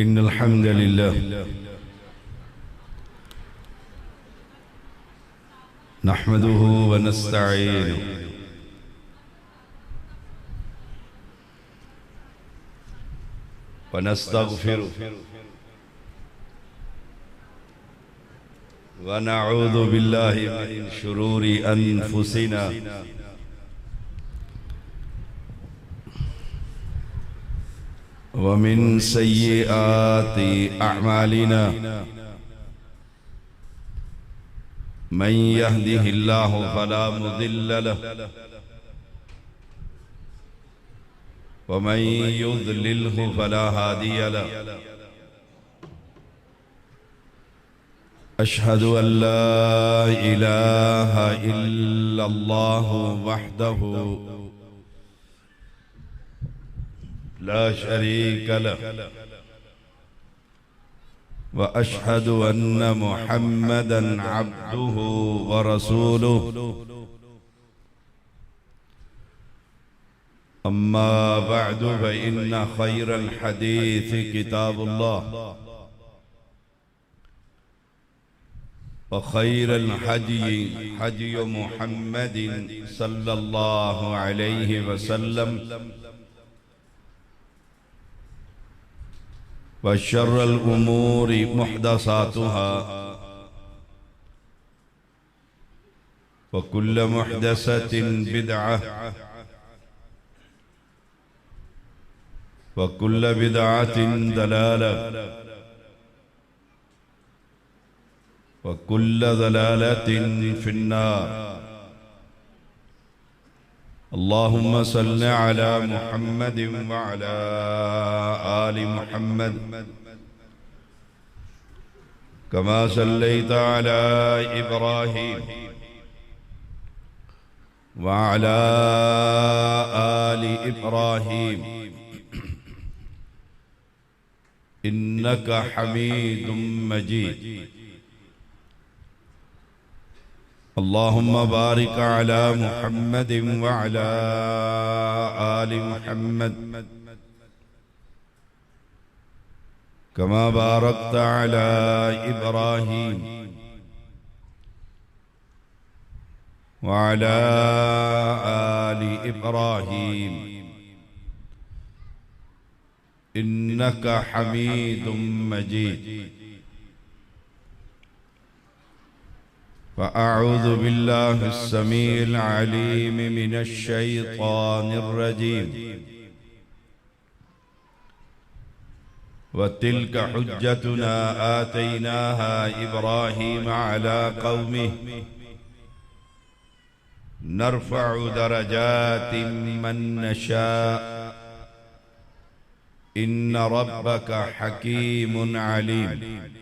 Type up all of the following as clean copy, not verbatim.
इन्नल हम्दुलिल्लाह नहमदुहु व नस्तईनुहु व नस्तगफिरुहु व नऊज़ु बिल्लाहि मिन शुरूरि अनफुसिना व मिन सय्यिआति अअमालिना मन यहदिहिल्लाहु फला मुदिल्ल लहु व मन युद्लिल्हु फला हादिय लहु अशहदु अन ला इलाहा इल्लल्लाहु वहदहु ला शरीक लहु व अशहदु अन्न मुहम्मदन अब्दुहु व रसूलुहु अम्मा बअदु फ़इन्न खैरल हदीस किताबुल्लाह व खैरल हदी हदी मुहम्मदिन सल्लल्लाहु अलैहि वसल्लम व शर्रल उमूरि मुहदसातुहा व कुल्ल मुहदसतिन बिदअह व कुल्ल बिदअतिन दलालह व कुल्ल दलालतिन फिन्नार अल्लाहुम्मा सल्लि अला मुहम्मदिन व अला आलि मुहम्मद कमा सल्लैता अला इब्राहीम व अला आलि इब्राहीम इन्नका हमीदुम मजीद अल्लाहुम्मा बारिक अला मुहम्मदिन व अला आलि मुहम्मद कमा बारकता अला इब्राहीम व अला आलि इब्राहीम इन्नका हमीदुम मजीद फ़अऊज़ु बिल्लाहिस समीइल अलीम मिनश शैतानिर रजीम व तिल्का हुज्जतुना आतैनाहा इब्राहीम अला क़ौमिहि नरफ़अु दरजातिन मन नशा इन्न रब्बक हकीमुन अलीम।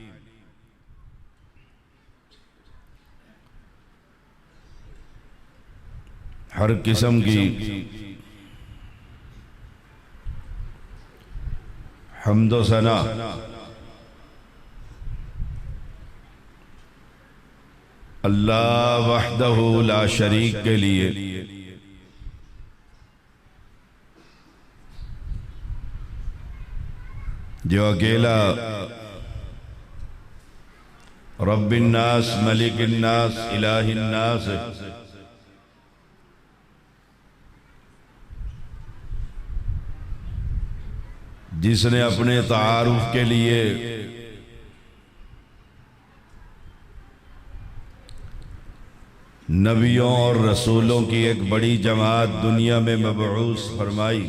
हर किस्म की हम्दो सना अल्लाह वहदहु ला शरीक के लिए जो अकेला रब्बिन नास मलिकिन नास इलाहिन नास जिसने अपने तारुफ के लिए नबियों और रसूलों की एक बड़ी जमात दुनिया में मबऊस फरमाई,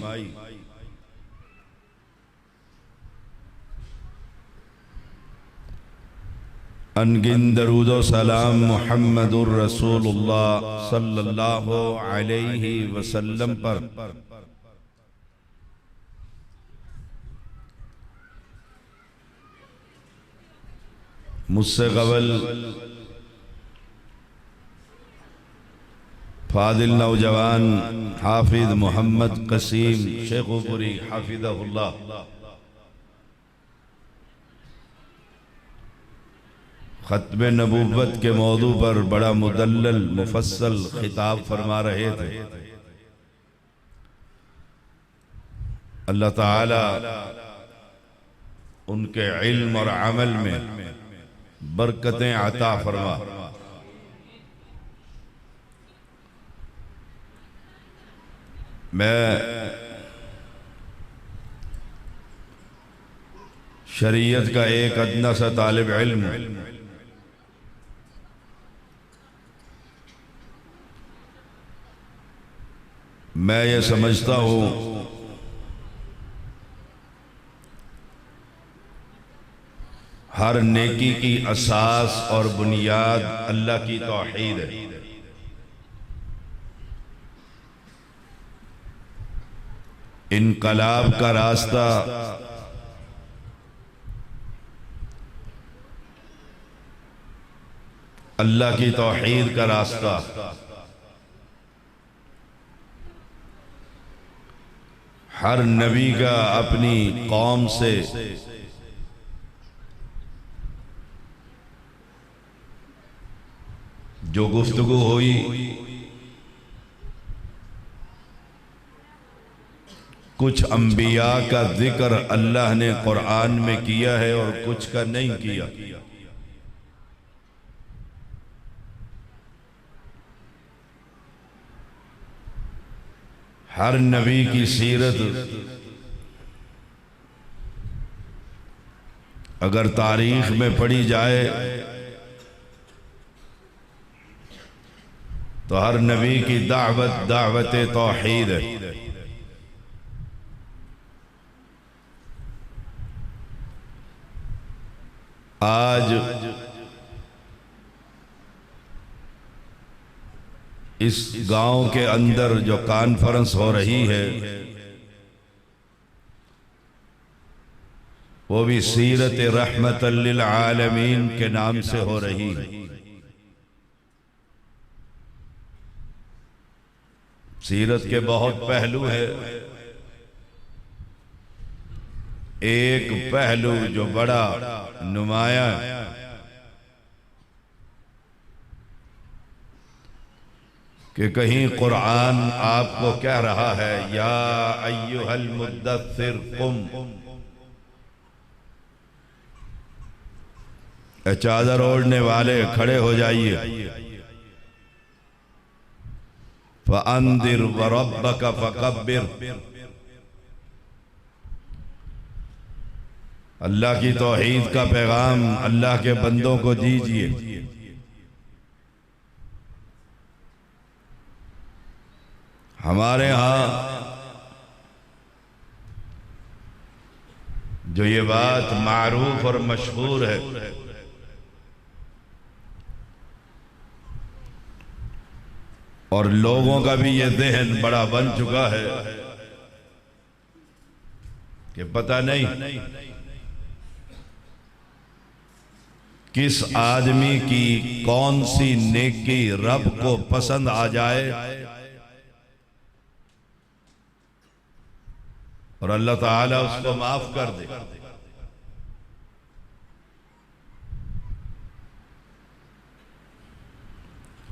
अनगिन दरूद व सलाम मुहम्मदुर रसूलुल्लाह सल्लल्लाहु अलैहि वसल्लम पर मुझसे कबल फादिल नौजवान हाफिज मोहम्मद कसीम शेखुपुरी हाफिज़हुल्लाह खत्म नबूवत के मौजू पर बड़ा मुदल्लल मुफस्सल खिताब फरमा रहे थे। अल्लाह ताला उनके इल्म और अमल में बरकतें अता फरमा। मैं शरीयत का एक अदना सा तालिब इल्म, मैं ये समझता हूँ हर नेकी की असास और बुनियाद अल्लाह की तौहीद है। इनकलाब का रास्ता अल्लाह की तौहीद का रास्ता, हर नबी का अपनी कौम से जो गुफ्तगू हुई, कुछ अंबिया का जिक्र अल्लाह ने कुरान में किया है और कुछ का नहीं किया। हर नबी की सीरत अगर तारीख में पढ़ी जाए तो हर नबी की दावत दावत तौहीद है। आज इस गांव के अंदर जो कॉन्फ्रेंस हो रही है वो भी सीरत रहमतल लिल आलमीन के नाम से हो रही है। सीरत के बहुत पहलू है। एक पहलू जो बड़ा नुमाया कि कहीं कुरान आपको कह रहा है या अय्युहल मुद्दस्सिर कुम, चादर ओढ़ने वाले खड़े हो जाइए। फ़अंदिर व रब्बक फ़कब्बिर, अल्लाह की तौहीद का पैगाम अल्लाह के बंदों को दीजिए। हमारे यहाँ जो ये बात मारूफ और मशहूर है, और लोगों का भी ये ज़हन बड़ा बन चुका है कि पता नहीं किस आदमी की कौन सी नेकी रब को पसंद आ जाए और अल्लाह ताला उसको माफ कर दे।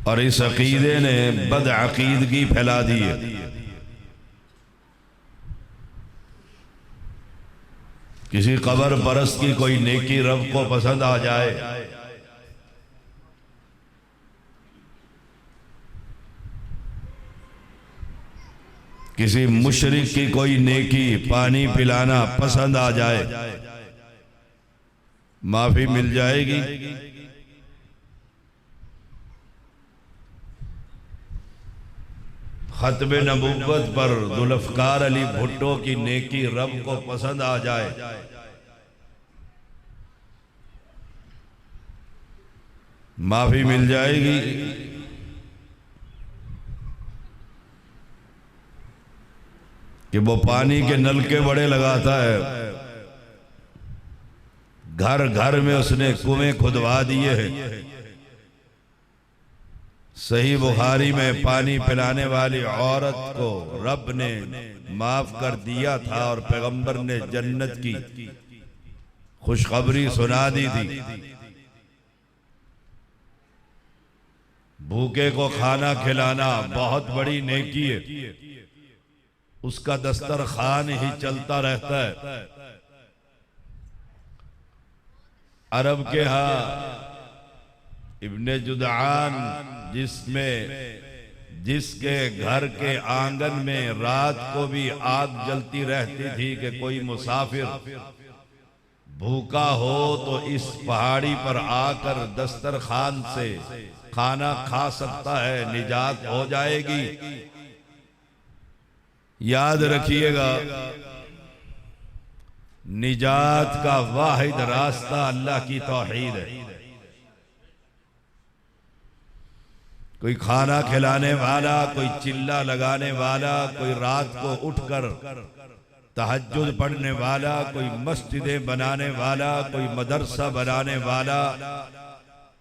और इस अकीदे ने बदअकीदगी फैला दी है। किसी कब्र परस्त की कोई नेकी रब को पसंद आ जाए, किसी मुशरिक की कोई नेकी पानी पिलाना पसंद आ जाए, माफी मिल जाएगी। खत्मे नबुव्वत पर जुल्फ़कार अली भुट्टो की नेकी रब को पसंद आ जाए, माफी मिल जाएगी। कि वो पानी के नलके बड़े लगाता है, घर घर में उसने कुएं खुदवा दिए हैं। सही बुखारी में पानी पिलाने वाली औरत को रब ने माफ कर दिया था और पैगंबर ने जन्नत की खुशखबरी सुना दी थी। भूखे को खाना खिलाना बहुत बड़ी नेकी है, उसका दस्तरखान ही चलता रहता है। अरब के यहाँ इब्ने जुदआन जिसके घर के आंगन में रात को भी आग जलती रहती थी कि कोई मुसाफिर भूखा हो तो इस पहाड़ी पर आकर दस्तरखान से खाना खा सकता है, निजात हो जाएगी। याद रखिएगा, निजात का वाहिद रास्ता अल्लाह की तौहीद है। कोई खाना खिलाने वाला, कोई चिल्ला लगाने वाला, कोई रात को उठकर तहज्जुद पढ़ने वाला, कोई मस्जिदें बनाने वाला, कोई मदरसा बनाने वाला,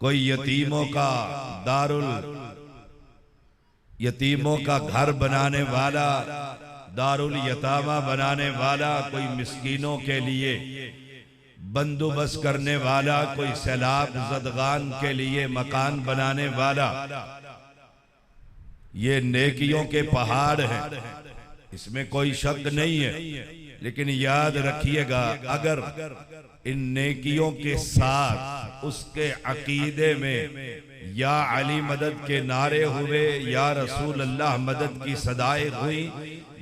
कोई यतीमों का घर बनाने वाला, दारुल यतामा बनाने वाला, कोई मिस्कीनों के लिए बंदोबस्त करने वाला, कोई सैलाब ज़दगान के लिए मकान बनाने वाला, ये नेकियों के पहाड़ हैं, इसमें कोई शक नहीं है। लेकिन याद रखिएगा, अगर इन नेकियों के साथ उसके अकीदे में या अली मदद के नारे हुए या रसूल अल्लाह मदद की सदाएं हुई,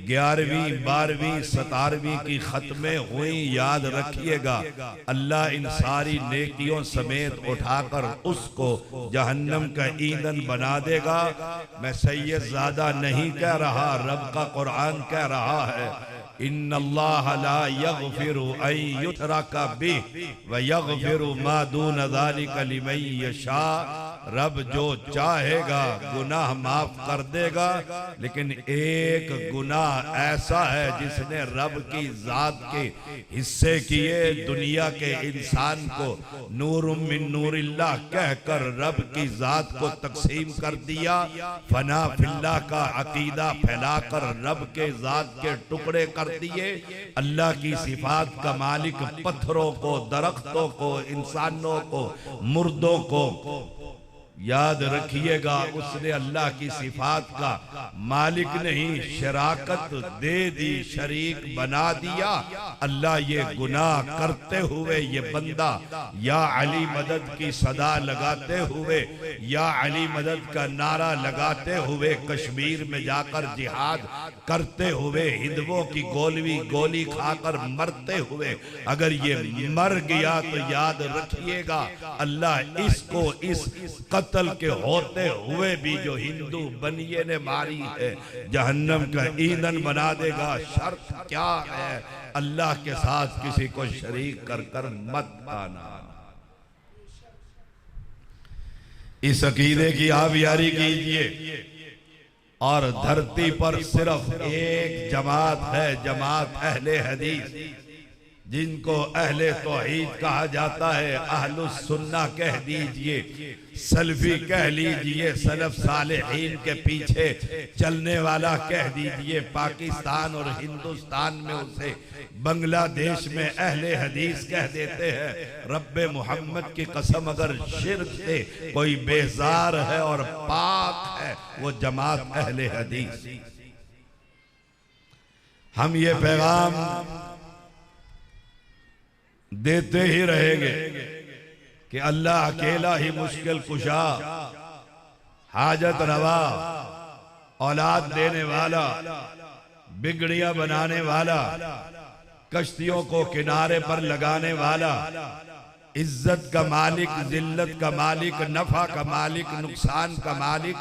11वीं 12वीं 17वीं की खत्में हुई, याद रखिएगा अल्लाह इन सारी नेकियों समेत उठाकर उसको जहन्नम का ईंधन बना देगा। मैं सैयद ज़्यादा नहीं कह रहा, रब का कुरान कह रहा है, इन्नल्लाह ला यग़फ़िरु अन युशरका बिही व यग़फ़िरु मा दून ज़ालिका लिमन यशा। रब जो चाहेगा गुनाह माफ कर देगा, लेकिन एक गुनाह ऐसा है जिसने रब की जात के हिस्से किए, दुनिया के इंसान को नूरुम मिन नूरिल्लाह कहकर रब की जात को तकसीम कर दिया, फना फिल्लाह का अकीदा फैलाकर रब के जात के टुकड़े कर दिए, अल्लाह की सिफात का मालिक पत्थरों को, दरख्तों को, इंसानों को, मुर्दों को, याद रखिएगा उसने अल्लाह की सिफात का मालिक नहीं, शराकत दे दी, शरीक बना दिया। अल्लाह ये गुनाह करते हुए ये बंदा या अली मदद की सदा लगाते हुए या अली मदद का नारा लगाते हुए कश्मीर में जाकर जिहाद करते हुए हिंदुओं की गोली खाकर मरते हुए अगर ये मर गया तो याद रखिएगा अल्लाह इसको इस कत्ल के होते हुए भी जो हिंदू बनिए ने मारी है जहन्नम का ईंधन बना देगा। शर्त क्या है? अल्लाह के साथ किसी को शरीक कर कर मत आना। इस अकीदे की आप यारी कीजिए। और धरती पर सिर्फ एक जमात है, जमात अहले हदीस, जिनको अहले तौहीद कहा जाता है, अहलुस सुन्ना कह दीजिए, सलफी कह लीजिए, सलफ सालेहीन के पीछे चलने वाला कह दीजिए। पाकिस्तान और हिंदुस्तान में उसे बांग्लादेश में अहले हदीस कह देते हैं। रब्बे मोहम्मद की कसम अगर शिर्क से कोई बेजार है और पाक है वो जमात अहले हदीस। हम ये पैगाम देते ही रहेंगे कि अल्लाह अकेला ही मुश्किल कुशा, हाजत रवा, औलाद देने वाला, बिगड़ियां बनाने वाला, कश्तियों को किनारे पर लगाने वाला, इज्जत का मालिक, जिल्लत का मालिक, नफा का मालिक, नुकसान का मालिक,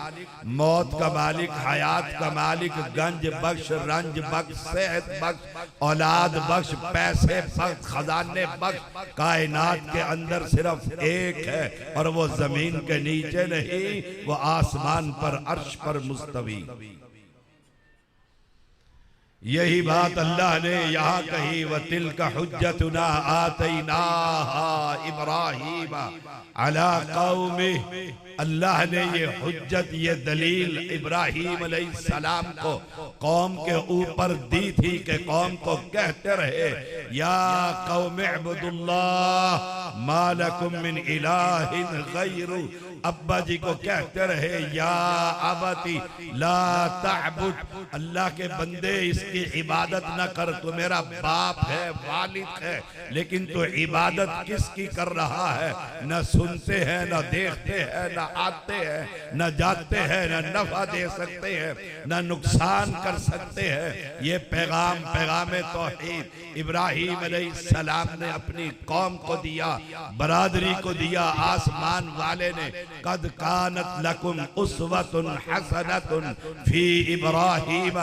मौत का मालिक, हयात का मालिक, गंज बख्श, रंज बख्श, सेहत बख्श, औलाद बख्श, पैसे बख्श, खजाने बख्श, कायनात के अंदर सिर्फ एक है और वो जमीन के नीचे नहीं, वो आसमान पर अर्श पर मुस्तवी। यही बात अल्लाह ने यहाँ कही, व तिल्का हुज्जतुना आतैनाहा इब्राहीम अला कौमिही। अल्लाह ने ये हुज्जत, ये दलील इब्राहीम अलैहिस्सलाम को कौम के ऊपर दी थी कि कौम को कहते रहे, या कौम इब्दुल्लाह मा लकुम मिन इलाहिन गैरु, अब्बा जी को कहते रहे या अबती ला तअबुद, अल्लाह के बंदे इसकी इबादत न कर, तू मेरा बाप है, वालिद है, लेकिन तू इबादत किसकी कर रहा है? न सुनते हैं, न देखते हैं, न आते हैं, न जाते हैं, न नफा दे सकते हैं, न नुकसान कर सकते हैं। ये पैगाम तौहीद इब्राहीम अलैहिस्सलाम ने अपनी कौम को दिया, बरादरी को दिया। आसमान वाले ने कद कानत लकुम उस्वतुन हसनतुन फी इब्राहीम,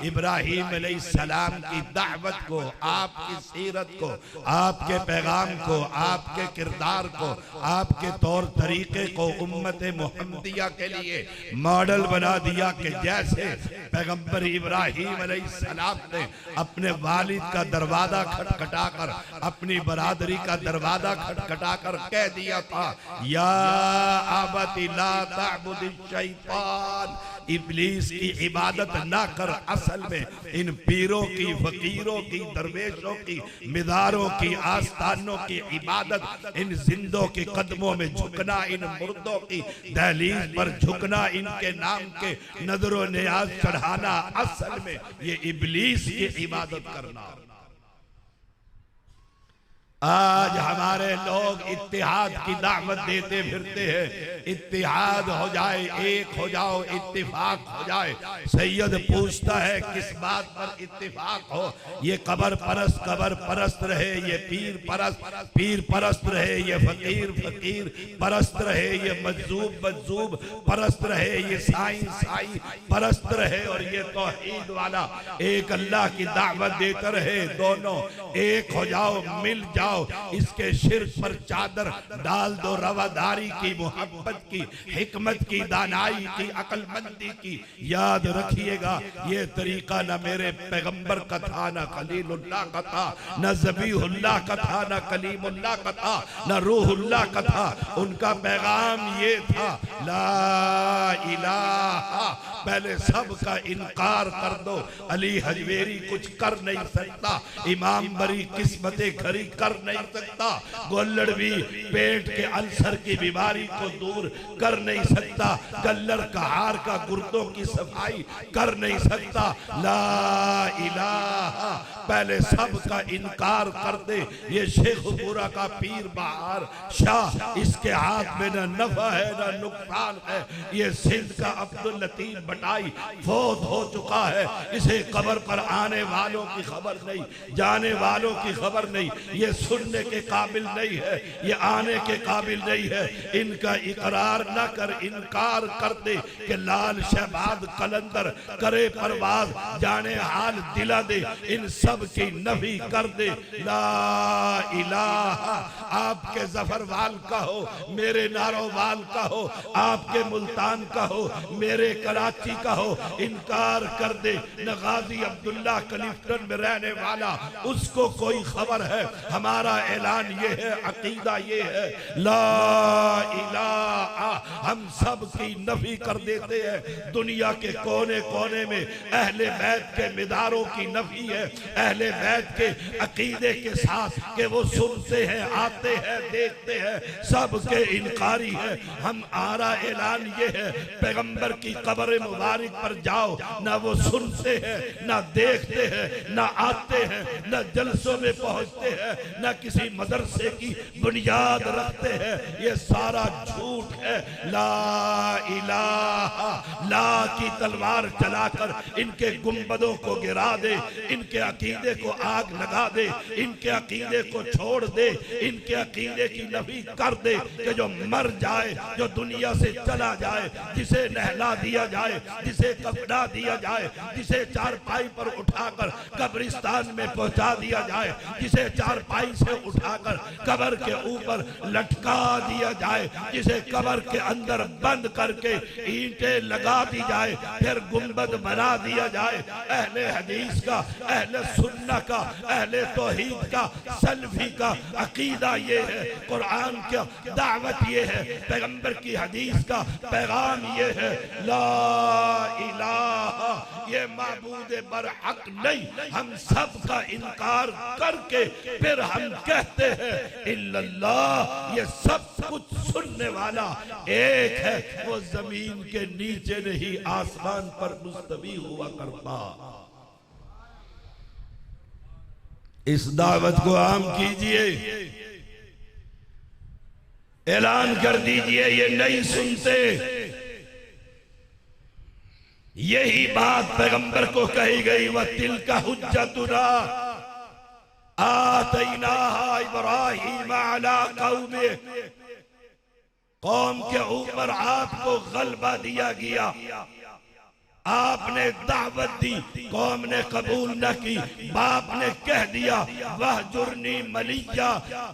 इब्राहीम अलैहिस्सलाम की दावत को, आपकी सीरत को, आपके पैगाम को, आपके किरदार को, आपके तौर तरीके को उम्मत मुहम्मदिया के लिए मॉडल बना दिया कि जैसे पैगंबर इब्राहीम अलैहिस्सलाम ने अपने वालिद का दरवाजा खटखटाकर, अपनी बरादरी का दरवाजा खटखटाकर कह दिया था या अबती ला तअबुदिश शैतान, इब्लीस की इबादत ना कर। असल में इन पीरों की, फकीरों की, दरवेशों की, मिदारों की, आस्थानों की इबादत, इन जिंदों के कदमों में झुकना, इन मुर्दों की दहलीज पर झुकना, इनके नाम के नजरों नियाज चढ़ाना, असल में ये इब्लीस की इबादत करना। आज हमारे लोग इत्तिहाद की दावत देते फिरते हैं, इत्तिहाद हो जाए, एक हो जाओ, इत्तिफाक हो जाए। सैयद पूछता है किस बात पर इत्तिफाक हो? ये कबर परस्त रहे, ये पीर परस्त रहे, ये फकीर परस्त रहे, ये मजजूब परस्त रहे, ये साईं परस्त रहे, और ये तौहीद वाला एक अल्लाह की दावत देता रहे। दोनों एक हो जाओ, मिल जाओ, इसके शिर्क पर चादर डाल दो, रवादारी की, मोहब्बत की, हिकमत की, दानाई की, अक्लमंदी की। याद रखिएगा ये तरीका न मेरे पैगंबर का था, न खलीलुल्लाह का था, न ज़बीहुल्लाह का था, न कलीमुल्लाह का था, न रूहुल्लाह का था। उनका पैगाम ये था ला इलाहा, पहले सब का इनकार कर दो। अली हजवेरी कुछ कर नहीं सकता, इमाम बरी किस्मतें खरी कर नहीं सकता, गोल्लड़ भी पेट के अल्सर की बीमारी को दूर कर नहीं सकता, गल्लर कहार का गुर्दों की सफाई कर नहीं सकता। ला इलाहा, पहले सब का इनकार कर दे। ये शेखपुरा का पीर बहार शाह, इसके हाथ में न नफा है न नुकसान है। ये सिंध का अब्दुल लतीफ बटाई फौत हो चुका है, इसे कब्र पर आने वालों की खबर नहीं, जाने वालों की खबर नहीं। ये सुनने के काबिल नहीं है, ये आने के काबिल नहीं है। इनका इकरार न कर, इनकार कर दे कि लाल शहबाज कलंदर करे परवाज, जाने हाल दिला दे, इन सब की नफी कर दे। ला इलाहा, आपके जफरवाल का हो, मेरे नारोवाल का हो, आपके मुल्तान का हो, मेरे कराची का हो, इनकार कर दे। न गाजी अब्दुल्ला क्लिफ्टन में रहने वाला, उसको कोई खबर है। हमारा ऐलान ये है, अकीदा ये है, ला इलाहा, हम सब की नफी कर देते हैं। दुनिया के कोने कोने में अहले बैत के मिदारों की नफी है, अहले बैत के अकीदे के साथ कि वो सुनते हैं, आते हैं, देखते हैं, सब के इनकारी है। हमारा ऐलान ये है, पैगंबर की कब्र मुबारक पर जाओ, ना वो सुनते हैं, ना देखते हैं, ना आते हैं, ना जलसों में पहुंचते हैं, ना किसी मदरसे की बुनियाद रखते हैं। ये सारा झूठ है। ला इलाहा, ला की तलवार चलाकर इनके गुंबदों को गिरा दे, इनके अकीदे को आग लगा दे, इनके अकीदे को छोड़ दे, इनके अकीदे की नफी कर दे कि जो मर जाए, जो दुनिया से चला जाए, जिसे नहला दिया जाए, जिसे कफना दिया जाए, जिसे चारपाई पर उठाकर कब्रिस्तान में पहुंचा दिया जाए, जिसे चारपाई से उठाकर कब्र के ऊपर लटका दिया जाए, जिसे कब्र के अंदर बंद करके ईंटें लगा दी जाए, फिर गुंबद बना दिया जाए। अहले हदीस का, अहले सुन्ना का, अहले तौहीद का, सलफी का अकीदा ये है, कुरान का दावत ये है, पैगंबर की हदीस का पैगाम ये है। ला इलाहा, ये माबूद बरहक नहीं, हम सब का इनकार करके फिर हम कहते हैं इल्लल्लाह। ये सब कुछ सुनने वाला एक है, वो जमीन के नीचे नहीं आसमान पर मुस्तवी हुआ करता। इस दावत को आम कीजिए, ऐलान कर दीजिए, ये नहीं सुनते। यही बात पैगंबर को कही गई, व तिलका हुज्जतुना आतैनाहा इब्राहीम अला कौमे, कौम के ऊपर आपको गलबा दिया गया, आपने दावत दी, कौम ने कबूल न की, बाप ने कह दिया वह जुर्नी मलिया,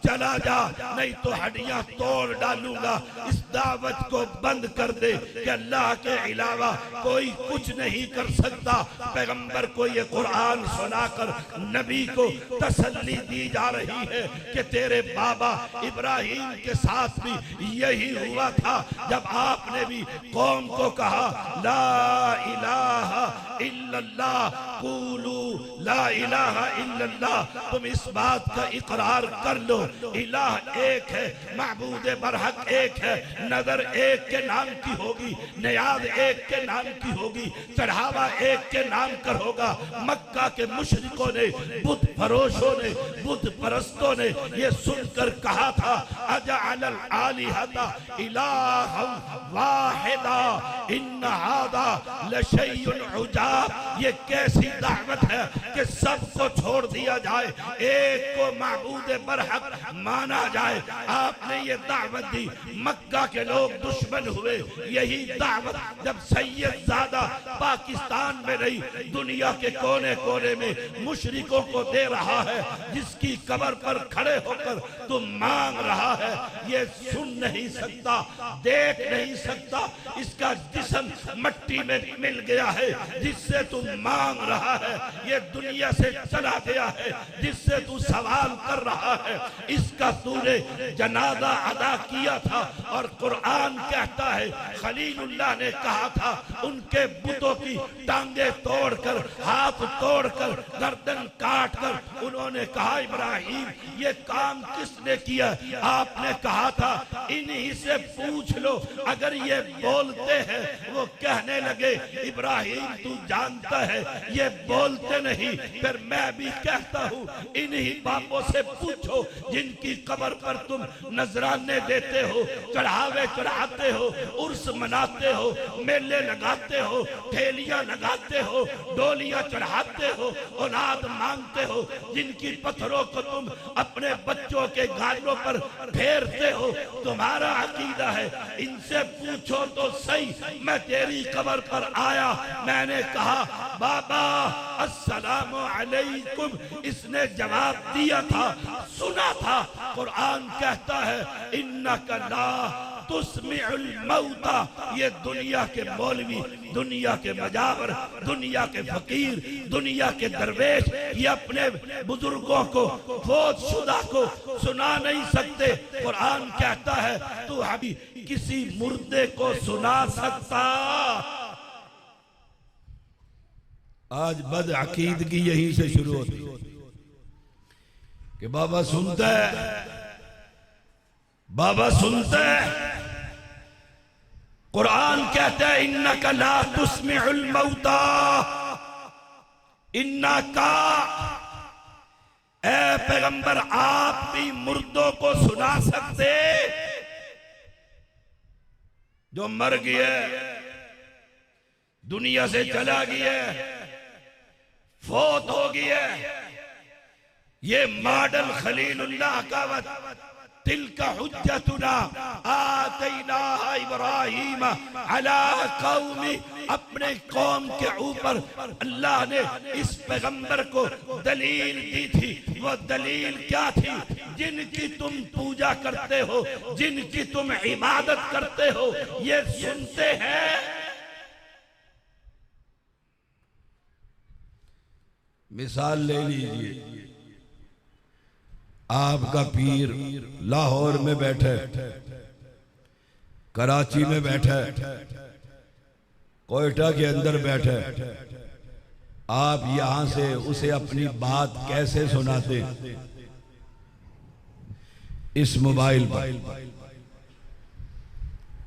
चला जा नहीं तो हड्डियां तोड़ डालूंगा। इस दावत को बंद कर दे कि अल्लाह के अलावा कोई कुछ नहीं कर सकता। पैगंबर को ये कुरान सुनाकर नबी को तसल्ली दी जा रही है कि तेरे बाबा इब्राहिम के साथ भी यही हुआ था, जब आपने भी कौम को कहा ला इलाहा इल्लल्लाह, कूलू ला इलाहा इल्लल्लाह, तुम इस बात का इकरार कर लो, इलाह एक है, माबूद बरहक एक है, नजर एक के नाम की होगी, नियाज एक के नाम की होगी, चढ़ावा एक के नाम कर होगा। मक्का के मुशरिकों ने, बुत फरोशों ने, बुत परस्तों ने ये सुनकर कहा था अजअलल आलिहता इलाहन वाहिदा इन्न हादा लशैउन उजाब, ये कैसी दावत है कि सबको छोड़ दिया जाए, एक को माबूद बरहक माना जाए। आपने ये दावत दी, मक्का के लोग दुश्मन हुए। यही दावत जब सैयदजादा पाकिस्तान में नहीं, दुनिया के कोने कोने में मुशरिकों को दे रहा है, जिसकी कब्र पर खड़े होकर तुम मांग रहा है, ये सुन नहीं सकता, देख नहीं सकता, इसका जिस्म मट्टी में मिल गया है, जिससे तू मांग रहा है, ये दुनिया से चला गया है, जिससे तू सवाल कर रहा है, इसका तूने जनाजा अदा किया था। और कुरान कहता है खलीलुल्लाह ने कहा था, उनके बुतों की टांगे तोड़कर, हाथ तोड़कर, गर्दन काटकर उन्होंने कहा इब्राहिम ये काम किसने किया? आपने कहा था इन्हीं से पूछ लो, अगर ये बोलते हैं। वो कहने लगे इब्राहिम तू जानता है ये बोलते नहीं, फिर मैं भी कहता हूँ इन्हीं बापों से पूछो जिनकी कब्र पर तुम नजराने देते हो, चढ़ावे चढ़ाते हो, उर्स मनाते हो, मेले लगाते हो, ठेलियां लगाते हो, डोलियां चढ़ाते हो, औलाद मांगते हो, जिनकी पत्थरों को तुम अपने बच्चों के गालों पर फेरते हो, तुम्हारा अकीदा है, इनसे पूछो तो सही। मैं तेरी कब्र पर आया, मैंने कहा बाबा अस्सलामु अलैकुम, इसने जवाब दिया था, सुना था। कुरान कहता है इन्नका ला तुस्मिउल मौता, ये दुनिया के मौलवी, दुनिया के मजावर, दुनिया के फकीर, दुनिया के दरवेश, ये अपने बुजुर्गों को, फौजशुदा को सुना नहीं सकते। कुरान कहता है तू अभी किसी मुर्दे को सुना सकता। आज बद अकीदगी यहीं से शुरू होती है कि बाबा सुनता है, बाबा सुनता है। कुरान कहता है इन्नका ला तुस्मिउल मौता, इन्नका, ए पैगंबर आप भी मुर्दों को सुना सकते, जो मर गया, दुनिया से चला गया, फौत हो गया। ये मॉडल खलीलुल्लाह का तिलका हुज्जतुना आतैनाहा इब्राहीम अला कौमी, अपने कौम के ऊपर अल्लाह ने इस पैगंबर को दलील दी थी। वो दलील क्या थी? जिनकी तुम पूजा करते हो, जिनकी तुम इबादत करते हो, ये सुनते हैं। मिसाल ले लीजिए, आपका पीर लाहौर में बैठे, कराची में बैठे, कोयटा के अंदर बैठे, आप यहां से उसे अपनी बात कैसे सुनाते? इस मोबाइल पर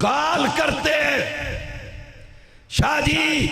कॉल करते, शादी,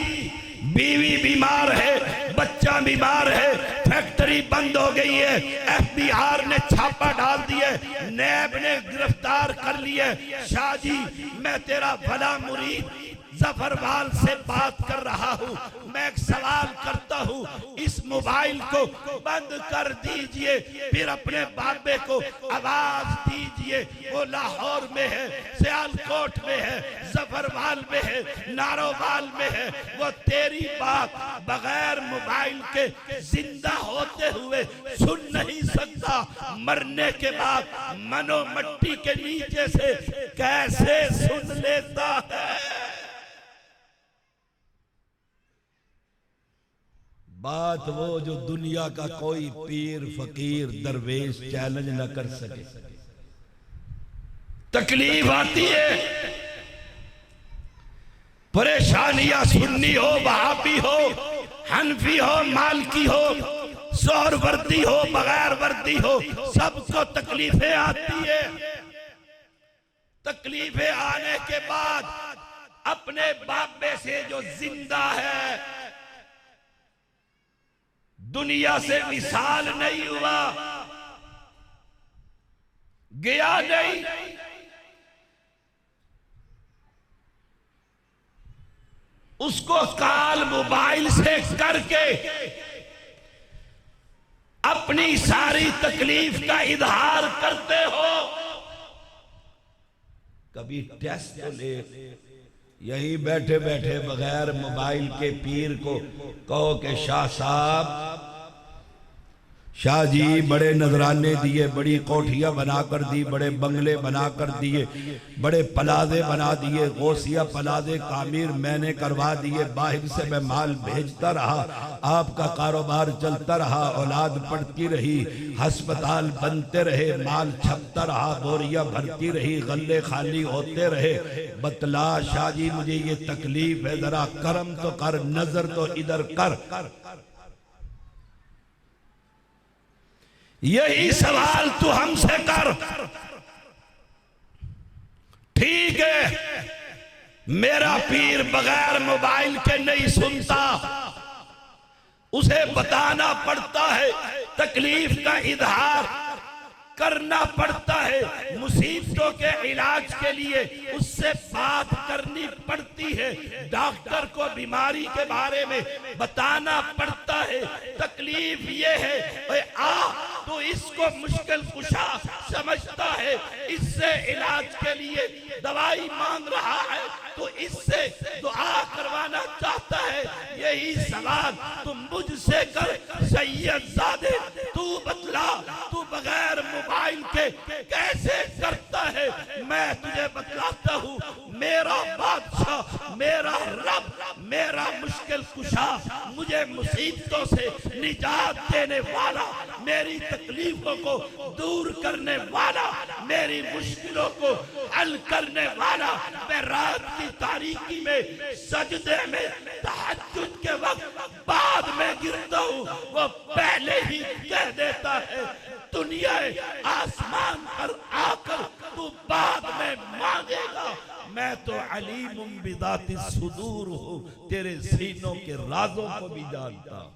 बीवी बीमार है, बच्चा बीमार है, फैक्ट्री बंद हो गई है, FBI ने छापा डाल दिया, नैब ने गिरफ्तार कर लिए। शादी, मैं तेरा भला मुरीद जफरवाल से बात कर रहा हूँ। मैं एक सवाल करता हूँ, इस मोबाइल को बंद कर दीजिए, फिर अपने बाबे को आवाज दीजिए। वो लाहौर में है, सियालकोट में है, जफरवाल में है, नारोवाल में है। वो तेरी बात बगैर मोबाइल के जिंदा होते हुए सुन नहीं सकता, मरने के बाद मनो मट्टी के नीचे से कैसे सुन लेता है? बात वो जो दुनिया का कोई पीर फकीर दरवेश चैलेंज न कर सके। तकलीफ आती है, परेशानियां, सुन्नी हो, वहाबी हो, हनफी हो, मालकी हो, सोहर वर्दी हो, बगैर वर्दी हो, सबको तकलीफें आती है। तकलीफें आने के बाद अपने बाबे से जो जिंदा है, दुनिया से विशाल नहीं हुआ, गया नहीं, उसको कॉल मोबाइल से करके अपनी सारी तकलीफ का इजहार करते हो। कभी टेस्ट तो ले, यही बैठे बैठे बगैर मोबाइल के पीर को कहो कि शाह साहब, शाह जी बड़े नजराने दिए, बड़ी कोठियां बनाकर दी, बड़े बंगले बनाकर दिए, बड़े पलाजे बना दिए, गौसिया पलाजे तामीर मैंने करवा दिए, बाहर से मैं माल भेजता रहा, आपका कारोबार चलता रहा, औलाद पढ़ती रही, अस्पताल बनते रहे, माल छपता रहा, बोरियां भरती रही, गल्ले खाली होते रहे। बतला शाह जी मुझे ये तकलीफ है, जरा करम तो कर, नजर तो इधर कर। यही सवाल तू हमसे कर। ठीक है, मेरा पीर बगैर मोबाइल के नहीं सुनता, उसे बताना पड़ता है, तकलीफ का इजहार करना पड़ता है, मुसीबतों के इलाज के लिए उससे बात करनी पड़ती है, डॉक्टर को बीमारी के बारे में बताना पड़ता है। तकलीफ ये है, तो इसको मुश्किल कुशा समझता है, इससे इलाज के लिए दवाई मांग रहा है, तो इससे दुआ करवाना चाहता है। यही सवाल तुम मुझसे कर, सैयदजादे, तू बतला, तू बगैर मोबाइल के कैसे करता है? मैं तुझे बतलाता हूँ, मेरा बादशाह, मेरा रब, मेरा मुश्किल कुशा, मुझे मुसीबतों से निजात देने वाला, मेरी तकलीफों को दूर करने वाला, मेरी मुश्किलों को हल करने वाला। मैं रात की तारीकी में सजदे में तहज्जुद के वक्त बाद में गिरता हूँ, वो पहले ही कह देता है, दुनिया आसमान पर आकर तू बाद में मांगेगा, मैं तो अलीमुम बिदाति सुदूर हूँ, तेरे सीनों के राजों को भी जानता हूं।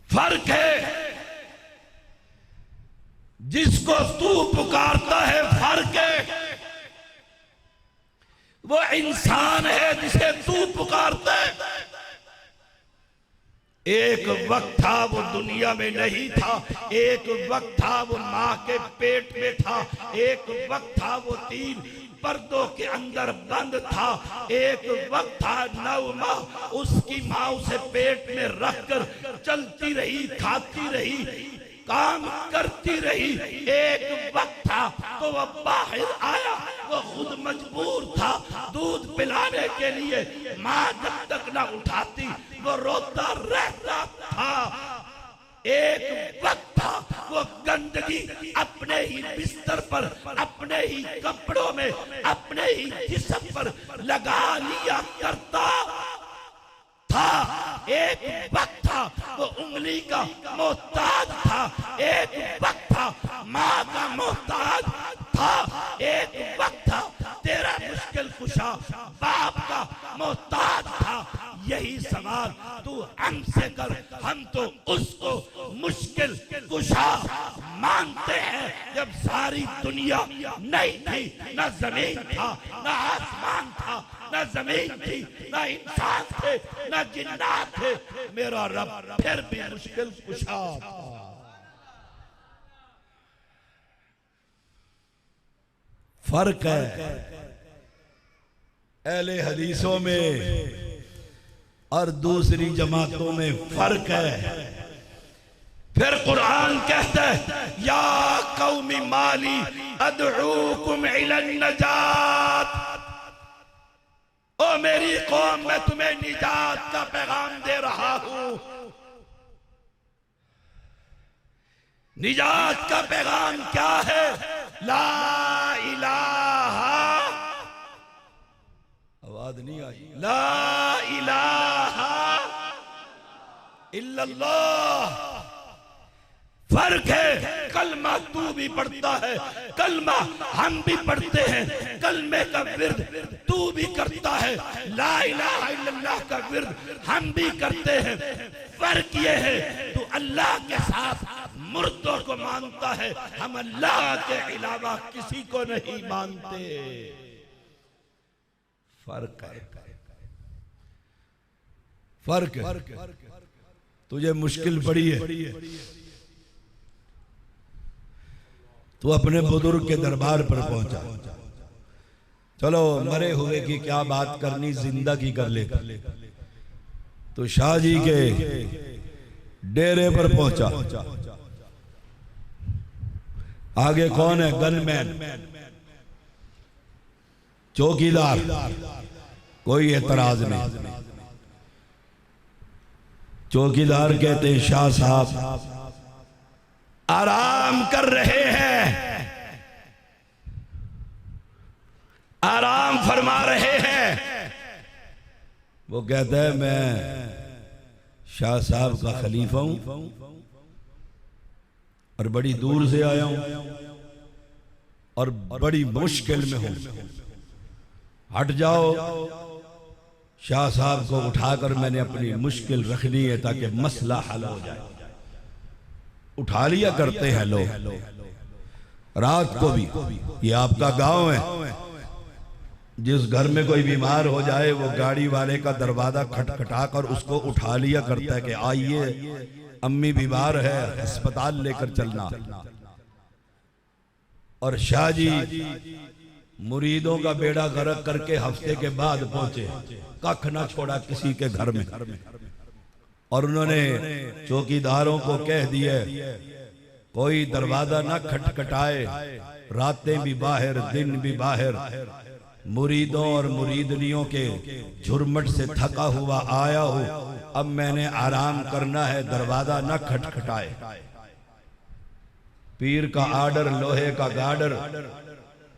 फर्क है, जिसको तू पुकारता है फर्क है, वो इंसान है जिसे तू पुकारता है। एक वक्त था वो दुनिया में नहीं था, एक वक्त था वो माँ के पेट में था, एक वक्त था वो 3 पर्दों के अंदर बंद था, एक वक्त था 9 माह उसकी माँ उसे पेट में रखकर चलती रही, खाती रही, काम करती रही। एक वक्त था तो वह बाहर आया, वो खुद मजबूर था दूध पिलाने के लिए, माँ जब तक न उठाती वो रोता रहता था। एक वक्त था वो गंदगी अपने ही बिस्तर पर, अपने ही कपड़ों में, अपने ही जिस्म पर लगा लिया करता था। एक वक्त था वो उंगली का मोहताज था, एक वक्त था माँ का मोहताज था, एक वक्त था तेरा मुश्किल कुशा बाप का मोहताज था। यही सवाल तू हमसे कर, हम तो उसको मुश्किल कुशा मानते हैं। जब सारी दुनिया नहीं थी, न जमीन था, न आसमान था, न जमीन थी, न इंसान थे, न जिन्नात थे, मेरा रब फिर भी मुश्किल कुशा था। फर्क है अहले हदीसों में और दूसरी जमातों में, फर्क है। फिर कुरान कहता है या कौमी माली अदऊकुम इलन नजात, ओ मेरी कौम मैं तुम्हें निजात का पैगाम दे रहा हूं। निजात का पैगाम क्या है? ला इलाहा, आवाज नहीं आई, ला इलाहा इल्लल्लाह। फर्क है, कलमा तू भी पढ़ता है, कलमा हम भी पढ़ते हैं, कलमे का विर्द तू भी करता है, ला इलाहा इल्लल्लाह का विर्द हम भी करते हैं। फर्क ये है तू अल्लाह के साथ मुर्दों को मानता है, हम अल्लाह के अलावा किसी को नहीं मानते। फर्क है, फर्क है। तुझे मुश्किल पड़ी है, तू अपने बुजुर्ग के दरबार पर पहुंचा। चलो मरे हुए की क्या बात करनी, जिंदा की कर ले। तो शाह जी के डेरे पर पहुंचा। आगे कौन है? गनमैन, चौकीदार, कोई एतराज नहीं। चौकीदार कहते हैं शाह साहब आराम कर रहे हैं, आराम फरमा रहे हैं। वो कहता है मैं शाह साहब का खलीफा हूं और बड़ी दूर से आया हूं और बड़ी मुश्किल में हूं, हट जाओ। शाह साहब को उठाकर मैंने अपनी मुश्किल रखनी है ताकि मसला हल हो जाए। उठा लिया करते हैं लोग रात को भी। ये आपका गांव है, जिस घर में कोई बीमार हो जाए वो गाड़ी वाले का दरवाजा खटखटा कर उसको उठा लिया करता है कि आइए अम्मी बीमार है, अस्पताल लेकर चलना। और शाह जी मुरीदों का बेड़ा गर्क करके हफ्ते के बाद पहुंचे, कख ना छोड़ा किसी के घर में। और उन्होंने चौकीदारों को कह दिया कोई दरवाजा ना खटखटाए, रातें भी बाहर दिन भी बाहर। मुरीदों और मुरीदनियों के झुरमट से थका हुआ आया हूं, अब मैंने आराम करना है, दरवाजा ना खटखटाए। पीर का आर्डर, लोहे का गार्डर,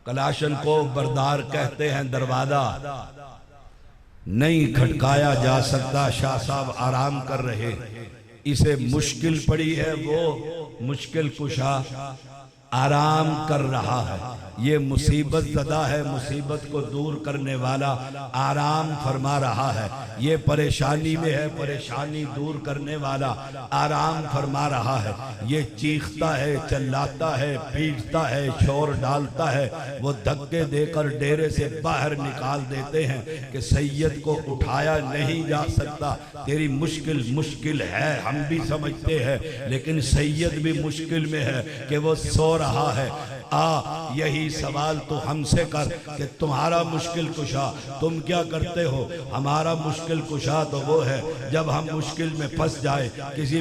कलाशन को बरदार कहते हैं, दरवाजा नहीं खटकाया जा सकता। शाह साहब आराम कर रहे, इसे मुश्किल पड़ी है, वो मुश्किल कुशा आराम कर रहा है। ये मुसीबत ज़दा है, मुसीबत को दूर करने वाला आराम फरमा रहा है। ये परेशानी में है, परेशानी दूर करने वाला आराम फरमा रहा है। ये चीखता है, चिल्लाता है, पीटता है, शोर डालता है, वो धक्के देकर डेरे से बाहर निकाल देते हैं कि सैयद को उठाया नहीं जा सकता। तेरी मुश्किल मुश्किल है, हम भी समझते हैं, लेकिन सैयद भी मुश्किल में है कि वो सो रहा है। आ यही सवाल तो हमसे कर कि तुम्हारा मुश्किल कुशा तुम क्या करते हो। हमारा मुश्किल कुशा तो वो है जब हम मुश्किल में फंस जाए, किसी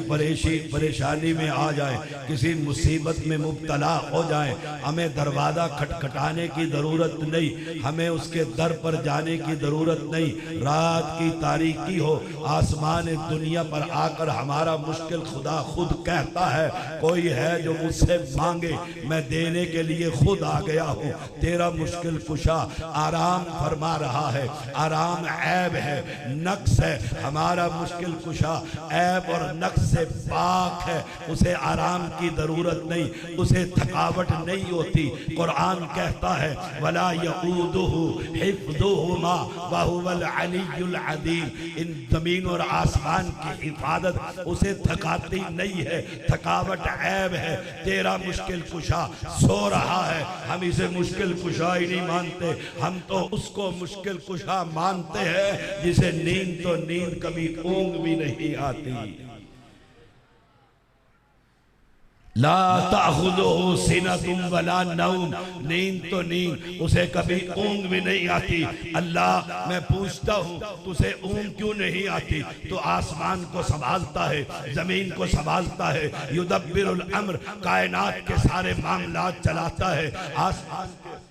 परेशानी में आ जाए, किसी मुसीबत में मुब्तला हो जाए, हमें दरवाज़ा खटखटाने की ज़रूरत नहीं, हमें उसके दर पर जाने की ज़रूरत नहीं। रात की तारीकी हो, आसमान दुनिया पर आकर हमारा मुश्किल खुदा खुद कहता है कोई है जो मुझसे मांगे, मैं देने के लिए खुद आ गया हूँ। तेरा मुश्किल कुशा आराम फरमा रहा है। आराम ऐब है, नक्स है। हमारा मुश्किल कुशा ऐब और नक्स से पाक है। उसे आराम की जरूरत नहीं, उसे थकावट नहीं होती। कुरान कहता है वला यऊदुहु हिफ्ज़ुहुमा व हुवल अलियुल अज़ीम। इन जमीन और आसमान की हिफाजत उसे थकाती नहीं है, थकावट ऐब है। तेरा मुश्किल कुशा सो रहा है, हम इसे मुश्किल कुशा ही नहीं मानते, हम तो उसको मुश्किल कुशा मानते हैं जिसे नींद तो नींद कभी ऊंघ भी नहीं आती। ला ताखुज़ुहु सिनतुन वला नौम, नींद तो नींद, उसे कभी ऊंघ भी नहीं आती। अल्लाह मैं पूछता हूँ तुझे ऊंघ क्यों नहीं आती? तो आसमान को संभालता है, जमीन को संभालता है, युदब्बिरुल अम्र, कायनात के सारे मामलात चलाता है। आसमान के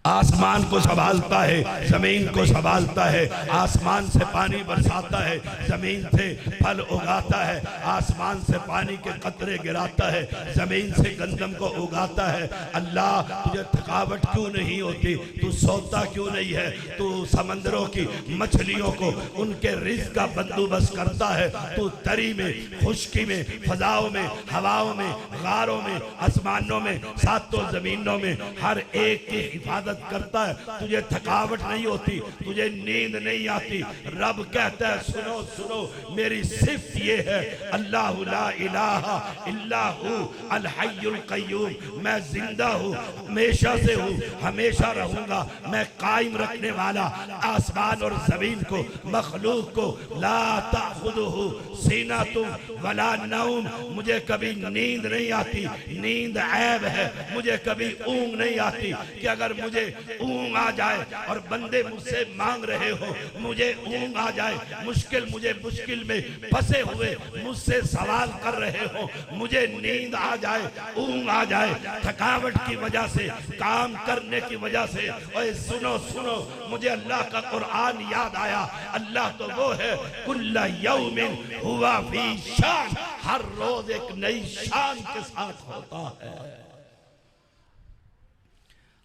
आसमान को संभालता है, जमीन को संभालता है। आसमान से पानी बरसाता है, जमीन से फल उगाता है। आसमान से पानी के कतरे गिराता है, जमीन से गंदम को उगाता है। अल्लाह तुझे थकावट क्यों नहीं होती? तू सोता क्यों नहीं है? तू समंदरों की मछलियों को उनके रिज़्क़ का बंदोबस्त करता है। तू तरी में, खुश्की में, फजाओं में, हवाओं में, गारों में, आसमानों में, सातों जमीनों में हर एक की हिफाजत करता है। तुझे थकावट नहीं होती, तुझे नींद नहीं आती। रब कहता है सुनो सुनो, मेरी सिर्फ ये है अल्लाहु ला इलाहा इल्ला हु अल हय्युल क़य्यूम। मैं जिंदा हूँ, हमेशा से हूँ, हमेशा रहूंगा। मैं कायम रखने वाला आसमान और जमीन को, मखलूक को। ला ताखुज़ुहु सीनतुन वला नौम, मुझे कभी नींद नहीं आती। नींद ऐब है, मुझे कभी ऊंघ नहीं आती। कि अगर मुझे ऊंघ आ जाए और बंदे मुझसे मांग रहे हो, मुझे ऊंघ आ जाए, मुझे मुश्किल में फंसे हुए मुझसे सवाल कर रहे हो, मुझे नींद आ जाए, ऊंघ आ जाए, थकावट की वजह से, काम करने की वजह से। ओए सुनो सुनो, मुझे अल्लाह का कुरान याद आया। अल्लाह तो वो है कुल्ला यौमिन हुवा फी शान, हर रोज एक नई शान के साथ होता है।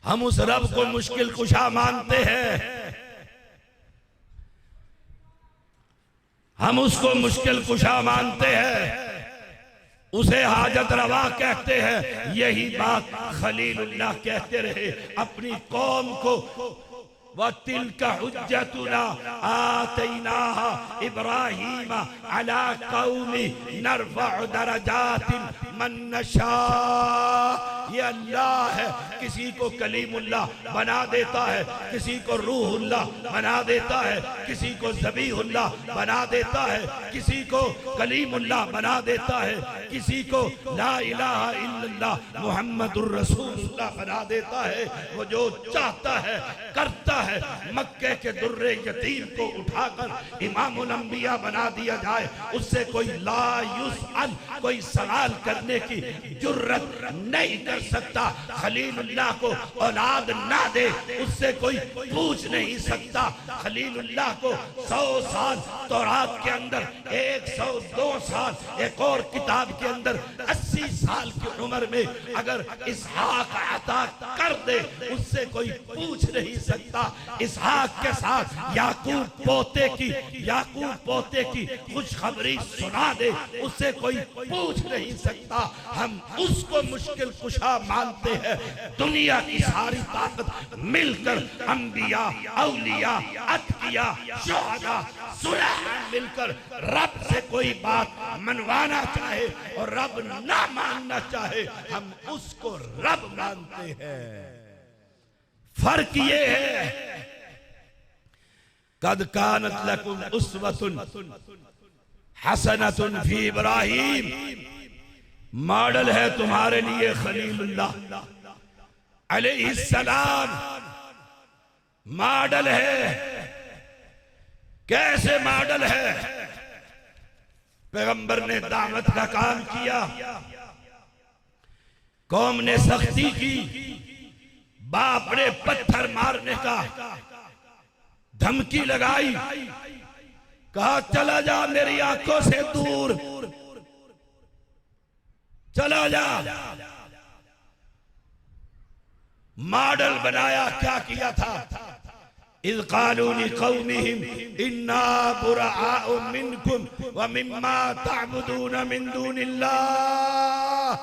हम उस रब को मुश्किल कुशा मानते हैं, हम उसको मुश्किल कुशा मानते हैं, उसे हाजत रवा कहते हैं। यही बात खलीलुल्लाह कहते रहे अपनी कौम को। वतिल्का हुज्जतुना आतैनाहा इब्राहीम अला कौमी नरफ़उ दरजातिन मन नशा। ये अल्लाह है, किसी को कलीमुल्लाह बना देता है, किसी को रूहुल्लाह बना देता है, किसी को ज़बीहुल्लाह बना देता है, किसी को कलीमुल्लाह बना देता है, किसी को ला इलाहा इल्लल्लाह मुहम्मदुर रसूलुल्लाह बना देता है। वो जो चाहता है करता है। मक्के के दुर्रे यतीम को उठाकर इमामुल अंबिया बना दिया जाए, उससे कोई ला युसअल, कोई सवाल करने की जुर्रत नहीं कर सकता। खलीलुल्लाह को औलाद ना दे, उससे कोई पूछ नहीं सकता। खलीलुल्लाह को 100 साल तौरात के अंदर, 102 साल एक और किताब के अंदर, 80 साल की उम्र में अगर इसहाक अता कर दे, उससे कोई पूछ नहीं सकता। इसहाक के साथ याकूब पोते की खुशखबरी सुना दे, उससे कोई पूछ नहीं सकता। हम उसको मुश्किल कुशा मानते हैं। दुनिया की सारी ताकत मिलकर, अंबिया, औलिया, अतकिया, शुहदा, सुलहा मिलकर रब से कोई बात मनवाना चाहे और रब ना मानना चाहे, हम उसको रब मानते हैं। फर्क ये है कद कानत लकुम उस्वतुन हसनतुन फी इब्राहिम, मॉडल है तुम्हारे लिए खलीलुल्लाह अलैहिस्सलाम, मॉडल है। कैसे मॉडल है? पैगंबर ने दावत का काम किया, कौम ने सख्ती की, बाप ने पत्थर मारने का धमकी लगाई, कहा चला जा मेरी आंखों से दूर, चला जा। मॉडल बनाया, क्या किया था? इज़ क़ालू लिक़ौमिहिम इन्ना बुराअउ मिनकुम व मिम्मा तअबुदून मिन दूनिल्लाह।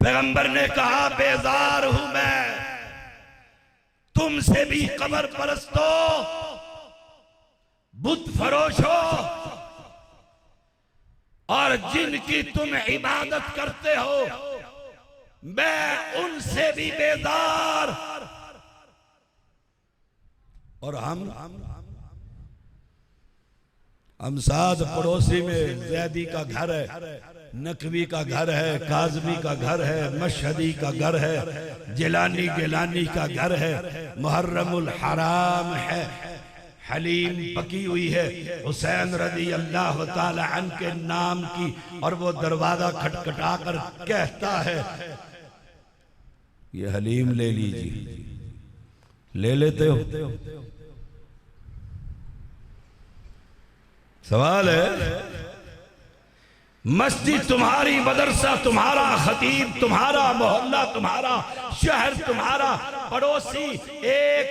पैगंबर ने कहा बेजार हूं मैं तुमसे भी, कब्र परस्तों, बुत फरोशो, और जिनकी तुम इबादत करते हो मैं उनसे भी बेजार। और हम साथ पड़ोसी में जैदी का घर है, नकवी का घर है, काजमी का घर है, मशहदी का घर है, जिलानी गिलानी का घर है, मुहर्रमुल हराम है, हलीम पकी हुई है हुसैन रज़ी अल्लाह ताला अन्हु के नाम की, और वो दरवाजा खटखटा कर कहता है ये हलीम ले लीजिए। ले लेते हो? सवाल है। मस्जिद तुम्हारी, मदरसा तुम्हारा, खतीब तुम्हारा, मोहल्ला तुम्हारा, शहर तुम्हारा, पड़ोसी एक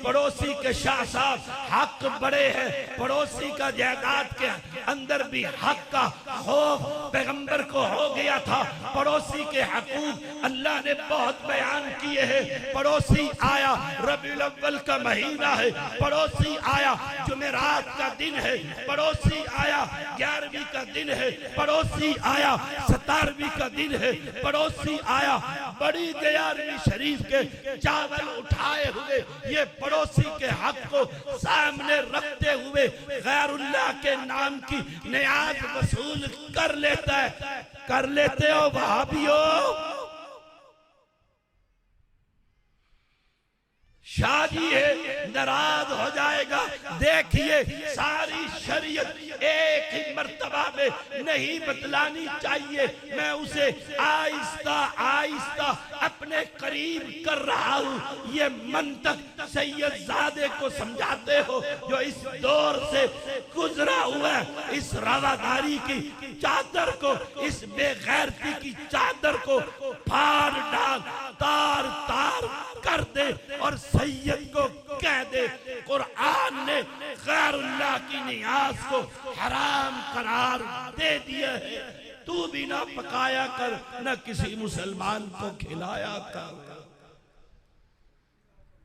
पड़ोसी के शाह साहब हक बड़े हैं, पड़ोसी का जायदाद के अंदर भी हक का खौफ पैगंबर को हो गया था। पड़ोसी के हकूक अल्लाह ने बहुत बयान किए हैं। पड़ोसी आया, रबीउल अव्वल का महीना है, पड़ोसी आया, जुमेरात का दिन है, पड़ोसी आया, 11वीं का दिन है, पड़ोसी आया, 17वीं का दिन है, पड़ोसी आया, बड़ी 11वीं शरीफ के चावल उठाए हुए ये पड़ोसी के हक को सामने रखते हुए गैरुल्लाह के नाम की नियाज वसूल कर लेता है। कर लेते हो वहाबियों? शादी है, नाराज हो जाएगा। देखिए सारी शरीयत एक ही मर्तबा में नहीं बतलानी चाहिए। मैं उसे आहिस्ता आहिस्ता अपने करीब कर रहा हूँ। ये मंतक सैयदजादे को समझाते हो जो इस दौर से गुजरा हुआ है। इस रवादारी की चादर को, इस बेगैरती की चादर को फाड़ डाल, तार तार कर दे और सैयद को कह दे कुरान ने गैरुल्लाह की नियाज को हराम करार दे दिया है। तू भी ना पकाया कर, न किसी मुसलमान को खिलाया कर।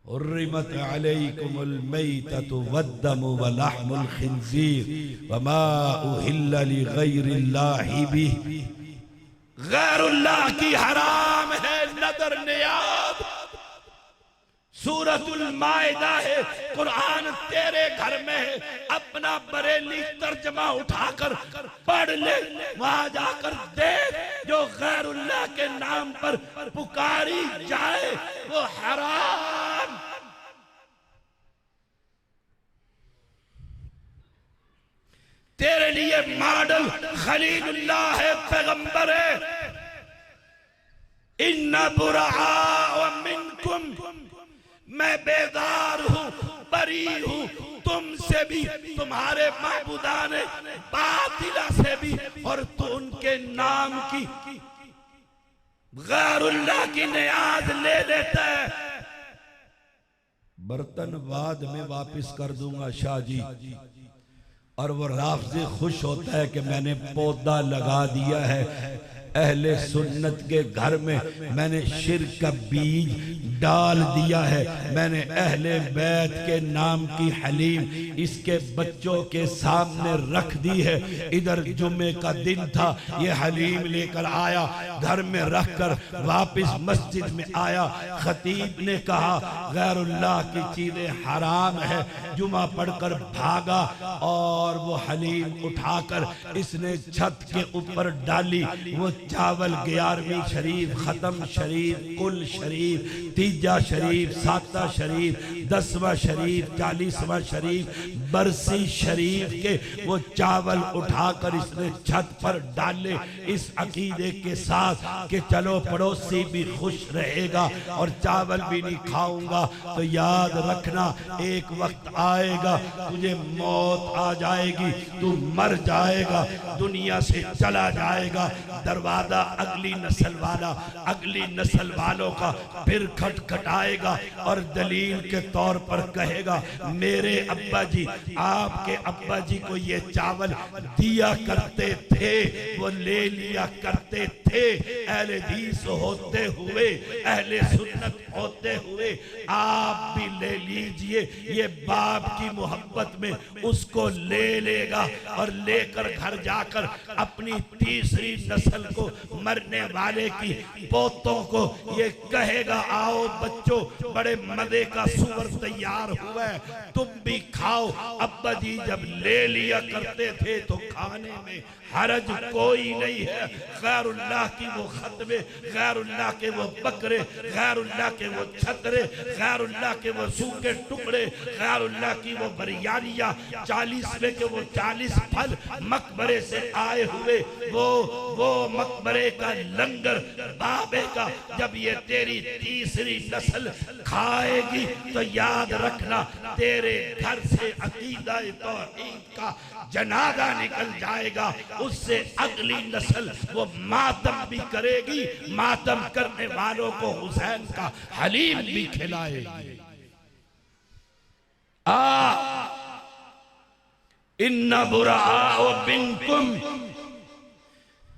हुर्रिमत अलैकुमुल मैततु वद्दमु व लहमुल खिंजीर वमा उहिल्ला लिगैरिल्लाहि बिहि। गैरुल्लाह की हराम है नदर नियाज। सूरतुल माइदा है, कुरान तेरे घर में है। अपना बरेली तर्जमा उठाकर पढ़ ले, वहां जाकर देख जो गैरुल्लाह के नाम पर पुकारी जाए वो हराम। तेरे लिए मॉडल खलीलुल्लाह है, पैगंबर है। इन्ना बुराअ मिनकुम, मैं बेदार हूं, बरी हूं तुमसे भी, तुम्हारे माबूदान बातिला से भी, और तू उनके नाम की गैरुल्लाह की नियाज ले लेता है। बर्तन बाद में वापस कर दूंगा शाह जी। और वो राफजी खुश होता है कि मैंने पौधा लगा दिया है, अहले सुन्नत के घर में मैंने शिर्क का बीज डाल दिया है। मैंने अहले बैत के नाम की हलीम इसके बच्चों के सामने रख दी है। इधर जुम्मे का दिन था, ये हलीम लेकर आया, घर में रखकर वापस मस्जिद में आया। खतीब ने कहा गैरुल्लाह की चीजें हराम है। जुमा पढ़कर भागा और वो हलीम उठाकर इसने छत के ऊपर डाली। वो चावल 11वीं शरीफ, खत्म शरीफ, कुल शरीफ, तीजा शरीफ, साता शरीफ, 10वां शरीफ, 40वां शरीफ, बरसी शरीफ के वो चावल उठाकर इसने छत पर डाले इस अकीदे के साथ कि चलो पड़ोसी भी खुश रहेगा और चावल भी नहीं खाऊंगा। तो याद रखना एक वक्त आएगा तुझे मौत आ जाएगी, तू मर जाएगा, दुनिया से चला जाएगा। दरवाजा अगली नस्ल वाला, अगली नस्ल वालों का फिर खटखटाएगा और दलील के तौर पर कहेगा मेरे अब्बा जी, आपके अब्बा जी को ये चावल दिया करते थे, वो ले लिया करते थे। अहले हदीस होते हुए, अहले सुन्नत होते हुए आप भी ले लीजिए। ये बाप की मोहब्बत में उसको ले लेगा और लेकर घर जाकर अपनी तीसरी नस्ल को, मरने वाले की पोतों को ये कहेगा आओ बच्चों, बड़े मजे का सूअर तैयार हुआ है, तुम भी खाओ। अब्बा जी जब ले लिया करते थे तो खाने में हरज कोई नहीं है। गैरुल्लाह की वो खतबे, गैरुल्लाह के वो बकरे, गैरुल्लाह के वो छतरे, गैरुल्लाह के वो सूखे टुकड़े, गैरुल्लाह की वो बिरयानियां, 40 में के वो 40 फल मकबरे से आए हुए, वो मकबरे का लंगर बाबे का जब ये तेरी तीसरी नस्ल खाएगी तो याद रखना तेरे घर से अकीदा तौहीद का जनाजा निकल जाएगा। उससे अगली नस्ल वो मातम भी करेगी, मातम करने वालों को हुसैन का हलीम भी खिलाएगी। इन्ना बुराओ बिनकुम,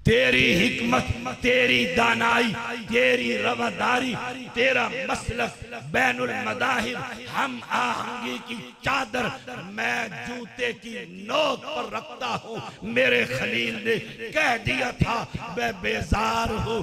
तेरी हिकमत, तेरी दानाई, तेरी रवादारी, तेरा मसलक बैनुल मदाहिब, हम आहंगी की चादर मैं जूते की नोक पर रखता हूँ। मेरे खलील ने कह दिया था मैं बेजार हूँ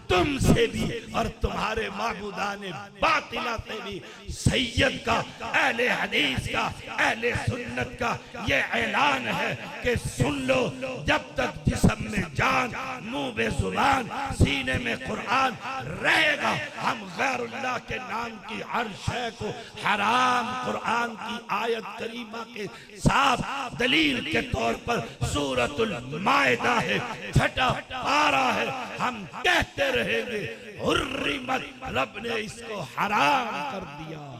तुमसे भी और तुम्हारे माबूदाने बातिला से भी। सैयद का, अहले हदीस का, अहले सुन्नत का ये ऐलान है कि सुन लो, जब तक जिस्म में जान, मुंह में जुबान, सीने में कुरान रहेगा, हम गैरुल्लाह के नाम की हर शय को हराम कुरान की आयत करीमा के साथ दलील के तौर पर सूरतुल माइदा है, 6ठा पारा है, हम कहते रहेंगे हुर्रिमत, रब ने इसको हराम कर दिया है।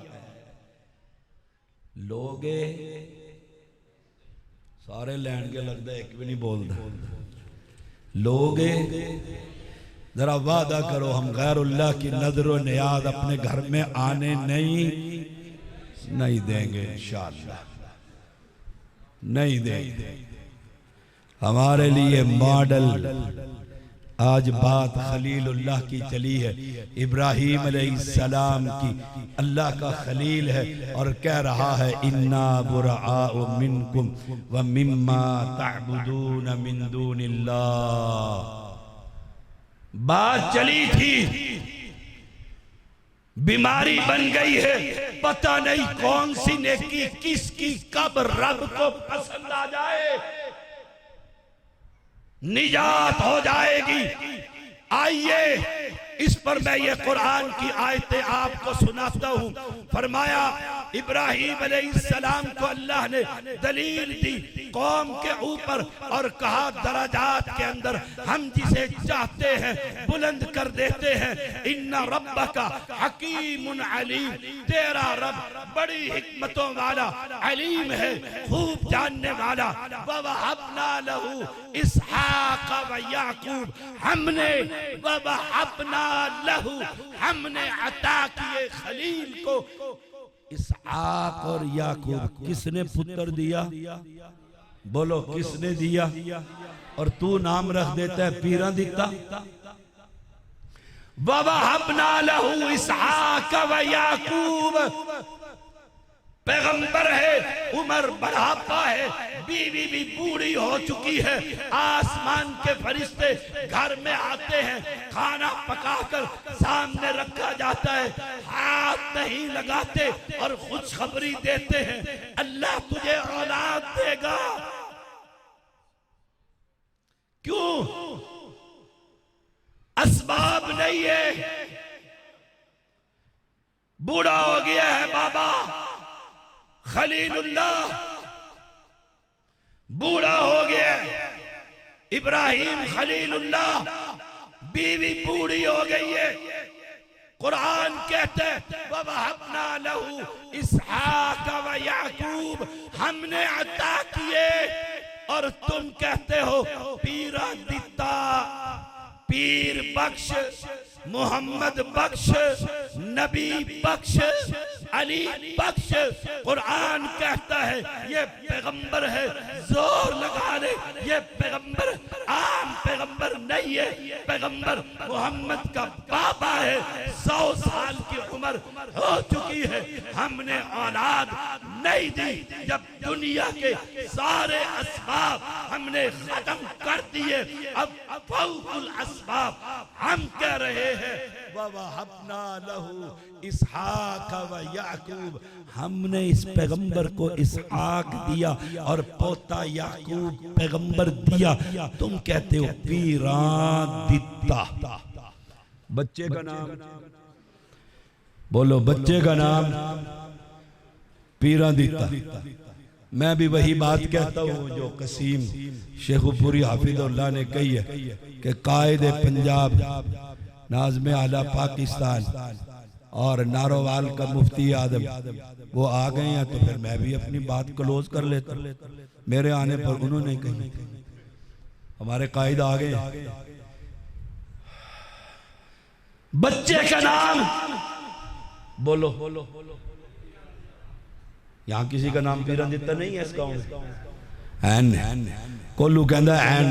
लोगे सारे लैन के लगता एक भी नहीं बोलता। लोगे जरा वादा करो हम गैरुल्लाह की नजरो नियाज अपने घर में आने नहीं देंगे, इंशाअल्लाह नहीं देंगे। हमारे लिए मॉडल आज बात खलीलुल्लाह की चली है, इब्राहीम अलैहिस्सलाम की, अल्लाह का खलील है और कह रहा है इन्ना बुराअ मिनकुम व मिम्मा तअबुदून मिन दूनिल्लाह। बात चली थी, बीमारी बन गई है, पता नहीं कौन सी नेकी किसकी कब रब को पसंद आ जाए, निजात हो जाएगी। आइए इस पर मैं ये कुरान की आयतें आपको सुनाता हूँ। फरमाया इब्राहीम अलैहिस्सलाम को अल्लाह ने दलील दी कौम के ऊपर और कहा दराजात के अंदर हम जिसे चाहते हैं बुलंद कर देते हैं। इन्ना रब्बका हकीमुन अलीम, तेरा रब बड़ी हिकमतों वाला अलीम है, खूब जानने वाला। ववहबना लहू इसहाक व याकूब, हमने ववहबना लहू, हमने अता किए खलील को इसहाक और याकूब। किसने पुत्र दिया? बोलो किसने दिया? और तू नाम रख देता है पीरा दिता। ववहबना लहू इसहाक व याकूब, पैगंबर है, उम्र बढ़ापा है, बीवी भी बूढ़ी हो चुकी है। आसमान के फरिश्ते घर में आते हैं, खाना पकाकर सामने रखा जाता है, हाथ नहीं लगाते और खुशखबरी देते हैं, अल्लाह तुझे औलाद देगा। क्यों? असबाब नहीं है, बूढ़ा हो गया है बाबा खलीलुल्लाह, बूढ़ा हो गया इब्राहिम खलीलुल्लाह, बीवी बूढ़ी हो गई है। कुरान कहते हैं ववहबना लहू इसहाक व याकूब, हमने अता किए, और तुम कहते हो पीरा दिता, पीर बख्श, मोहम्मद बख्श, नबी बख्श, अली बख्श। कुरान कहता है ये पैगंबर है, जोर लगा ले, ये पैगंबर आम पैगंबर नहीं है, पैगंबर मोहम्मद का बाबा है। 100 साल की उम्र हो चुकी है, हमने औलाद नहीं दी। जब दुनिया के सारे असबाब हमने खत्म कर दिए, अब फौकुल असबाब हम कह रहे हैं ववहबना लहू इसहाक व याकूब, हमने इस पैगंबर को इसहाक दिया और पोता याकूब पैगंबर दिया। तुम कहते हो पीरा दिता। बच्चे का नाम बोलो, बच्चे का नाम पीरा दिता। मैं भी वही बात कहता हूँ जो कसीम शेखुपुरी हाफिजुल्लाह ने कही है कि कायदे पंजाब, नाज़्मे आला पाकिस्तान और नारोवाल का मुफ्ती आदम वो आ गए हैं, तो फिर मैं भी अपनी बात क्लोज कर लेता। मेरे आने पर उन्होंने कही, हमारे कायद आ गए। बच्चे का नाम बोलो, यहाँ किसी का नाम पीरा दिता नहीं है इस गांव में। एन कोलू कहता एन,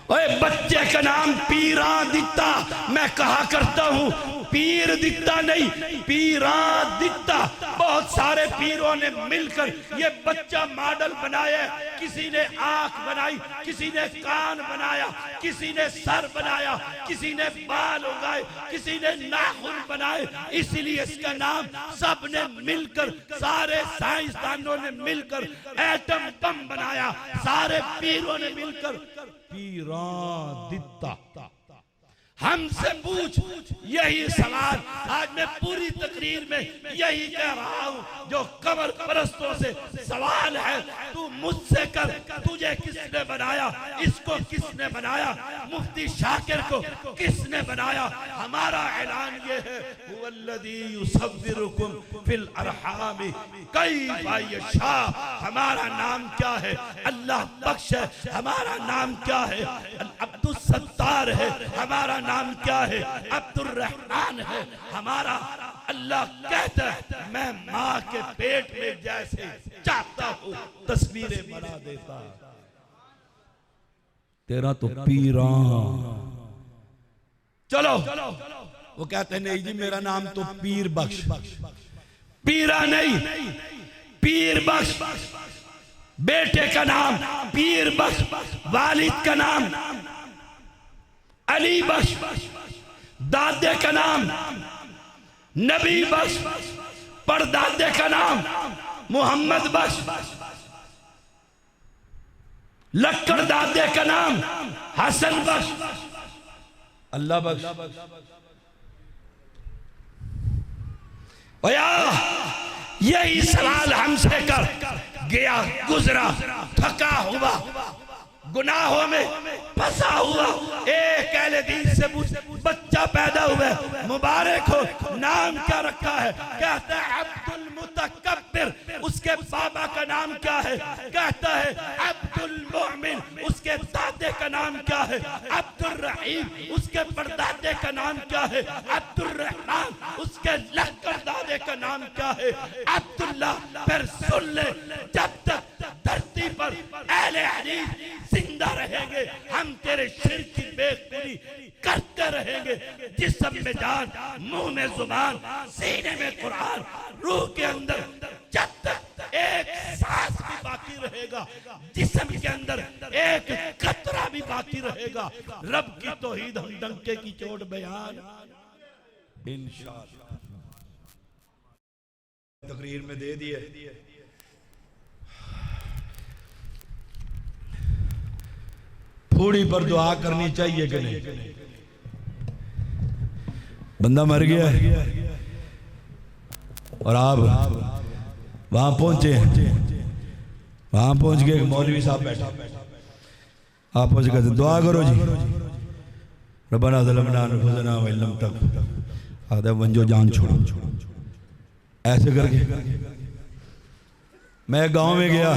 ओए बच्चे का नाम पीरा दिता। मैं कहा करता हूं पीर दिता नहीं, पीरा दिता। बहुत सारे पीरों ने मिलकर ये बच्चा मॉडल बनाया, किसी ने आंख बनाई, किसी ने कान बनाया, किसी ने सर बनाया, किसी ने बाल उगाए, किसी ने नाखून बनाए। इसीलिए इसका नाम सबने मिलकर, सारे साइंसदानों ने मिलकर एटम बम बनाया, सारे पीरों ने मिलकर पीरा दिता। हमसे पूछ यही सवाल, आज मैं पूरी तकरीर में यही कह रहा हूं जो कब्र परस्तों से सवाल है, तू मुझसे कर, तुझे किसने बनाया, इसको किसने बनाया, मुफ्ती शाकिर को किसने बनाया। हमारा ऐलान ये है हुवल्लज़ी युसव्विरुकुम फिल अरहामी कैफ़ा यशा। हमारा नाम क्या है? अल्लाह बख्श है। हमारा नाम क्या है? अब्दुल सत्तार है। हमारा नाम क्या है? अब्दुल रहमान है। हमारा अल्लाह कहता है मैं माँ के पेट में जैसे चाहता हूँ तस्वीरें बना देता। तेरा तो पीरा। चलो वो कहते हैं नहीं जी मेरा नाम तो पीर बख्श। पीरा नहीं, पीर बख्श। बेटे का नाम पीर बख्श, वालिद का नाम अली बख्श, दादे का नाम नबी बख्श, परदादे का नाम मोहम्मद बख्श, लक्कड़ दादे का नाम हसन बख्श, अल्लाह बख्श। यही सवाल हमसे कर, गया गुजरा थका हुआ गुनाहों में फंसा हुआ एक अहले दीन से पूछ, बच्चा पैदा हुआ मुबारक हो, नाम क्या रखा है? कहता है अब्दुल मुतकब्बिर। उसके बाबा का नाम क्या है? कहता है अब्दुल मोमिन। उसके दादे का नाम क्या है? अब्दुल रहीम। उसके परदादे का नाम क्या है? अब्दुल रहमान। उसके लक्कड़ दादे का नाम क्या है? अब्दुल्ला। फिर सुन ले, जब तक धरती धरती पर अहले हदीस जिंदा रहेंगे, हम तेरे शिर्क की बेखुदी करते रहेंगे। जिस्म में जान, मुंह में जुबान, सीने में कुरान, रूह के अंदर जब तक एक सांस भी बाकी रहेगा, जिस्म के अंदर एक कतरा भी बाकी रहेगा, रब की तौहीद हम डंके की चोट बयान इंशाअल्लाह तकरीर में दे दिए। फूड़ी पर दुआ करनी चाहिए कि नहीं? बंदा मर गया और आप वहां पहुंचे, वहां पहुंच के मौलवी साहब बैठे, आप पहुंच गए, दुआ करो जी, रब्बना ज़लमना अनफुसना व इल्लम तग़फिर आदा वंजो जान छोड़ो। ऐसे करके मैं गांव में गया,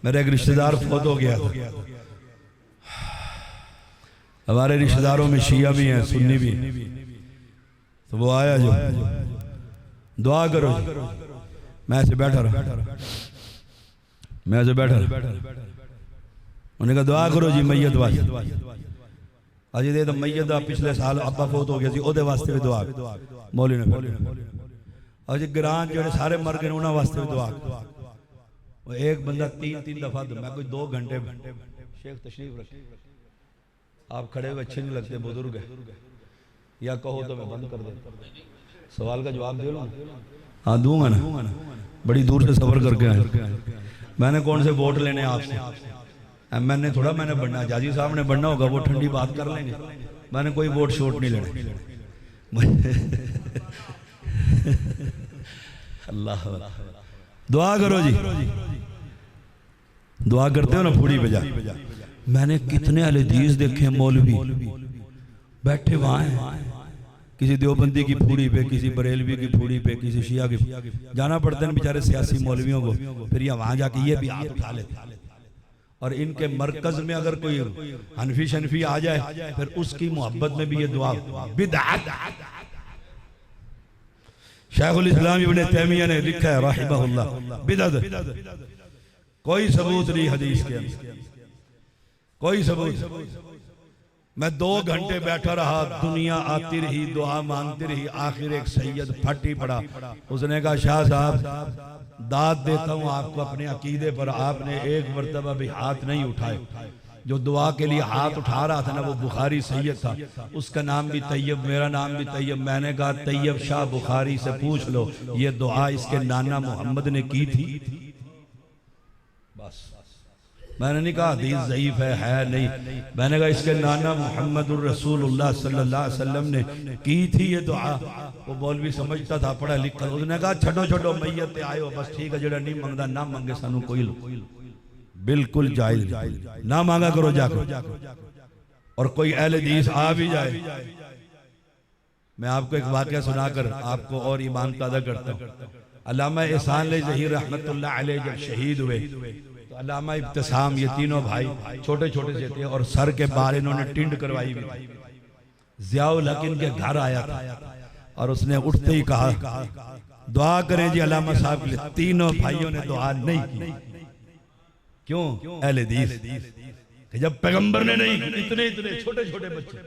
मेरा एक रिश्तेदार फौत हो गया था। हमारे रिश्तेदारों में शिया भी हैं, सुन्नी भी, तो वो आया जो दुआ करो। मैं ऐसे बैठा रहा, उन्होंने कहा दुआ करो जी मैयत वास्ते। अजी दे तो मैयत दा पिछले साल अब्बा फौत हो गया सी, ओदे वास्ते भी दुआ मौलवी ने। और जी ग्रां जो सारे मर गए उन्होंने वास्ते भी दुआ। वो एक बंदा तीन दफा, मैं कोई 2 घंटे, शेख तशरीफ रखे, आप खड़े हुए अच्छे नहीं लगते, बुजुर्ग है, या कहो तो मैं बंद कर दे, सवाल का जवाब दे लो। हाँ दूंगा ना, बड़ी दूर से सफर करके आए। मैंने कौन से वोट लेने आपसे? मैंने थोड़ा मैंने बनना, जाजी साहब ने बनना होगा, वो ठंडी बात कर लेंगे। मैंने कोई वोट शोट नहीं लेने। अल्लाह दुआ करो जी, दुआ करते हो ना फूड़ी बजा। मैंने कितने अहले हदीस देखे मौलवी बैठे वहां हैं, किसी देवबंदी की फूड़ी पे, किसी बरेलवी की फूड़ी पे, किसी शिया की, जाना पड़ता है बेचारे सियासी मौलवियों को, फिर ये वहां जाके ये भी हाथ उठा लेते। और इनके मरकज में अगर कोई हनफी शनफी आ जाए, फिर उसकी मोहब्बत में भी ये दुआ बिदअत। शेखुल इस्लाम इब्न तैमिया ने लिखा है रहमहुल्लाह, बिदअत कोई सबूत नहीं हदीस के अंदर, कोई सबूत। मैं 2 घंटे बैठा रहा, दुनिया आती रही, दुआ मांगती रही, आखिर एक सैयद फटी पड़ा। उसने कहा शाह साहब दाद देता हूँ आपको अपने अकीदे पर, आपने एक मरतबा भी हाथ नहीं उठाए। जो दुआ के लिए हाथ उठा रहा था ना, वो बुखारी सैयद था, उसका नाम भी तैयब, मेरा नाम भी तैयब। मैंने कहा तैयब शाह बुखारी से पूछ लो ये दुआ इसके नाना मोहम्मद ने की थी। बस मैंने नहीं कहा हदीस ज़ईफ है नहीं, मैंने कहा इसके नाना मुहम्मदुर रसूलुल्लाह सल्लल्लाहु अलैहि वसल्लम ने की थी ये दुआ। वो मौलवी समझता था, पढ़ा लिखा, उसने कहा छड़ो छड़ो मैयत आयो, बस ठीक है, जेड़ा नहीं मंगदा ना मंगे, सानू कोई बिल्कुल जायज ना मांगा करो जाकर। और कोई अहले हदीस आ भी जाए, मैं आपको एक वाकया सुनाकर आपको और ईमान ताज़ा करता हूँ। अल्लामा एहसान ज़हीर रहमतुल्लाह अलैह जब शहीद हुए, तो अल्लामा इब्तिसाम, ये तीनों भाई छोटे छोटे से थे और सर के बाल इन्होंने टिंड करवाई हुई। ज़ियाउल हक इनके घर आया था और उसने उठते ही कहा दुआ करें जी अल्लामा साहब के लिए। तीनों भाइयों ने दुआ नहीं की। क्यों? अहले हदीस, जब पैगंबर ने नहीं, इतने इतने छोटे छोटे बच्चे,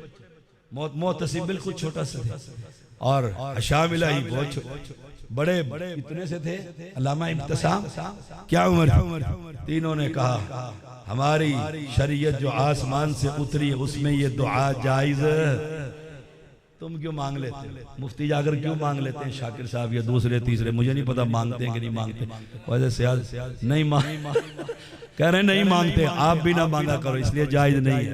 मोहतसिब बिल्कुल छोटा सा और शामिला ही बहुत बड़े बड़े इतने से थे। अल्लामा इब्तिसाम क्या उम्र? तीनों ने कहा हमारी शरीयत जो आसमान से उतरी है उसमें ये दुआ जायज है, तुम क्यों मांग लेते? मुफ्ती जाकर क्यों मांग लेते हैं? शाकिर साहब या दूसरे तीसरे, मुझे नहीं पता मांगते हैं कि नहीं मांगते, वजह से नहीं मांग कह रहे नहीं मांगते, आप भी ना मांगा करो, इसलिए जायज नहीं है।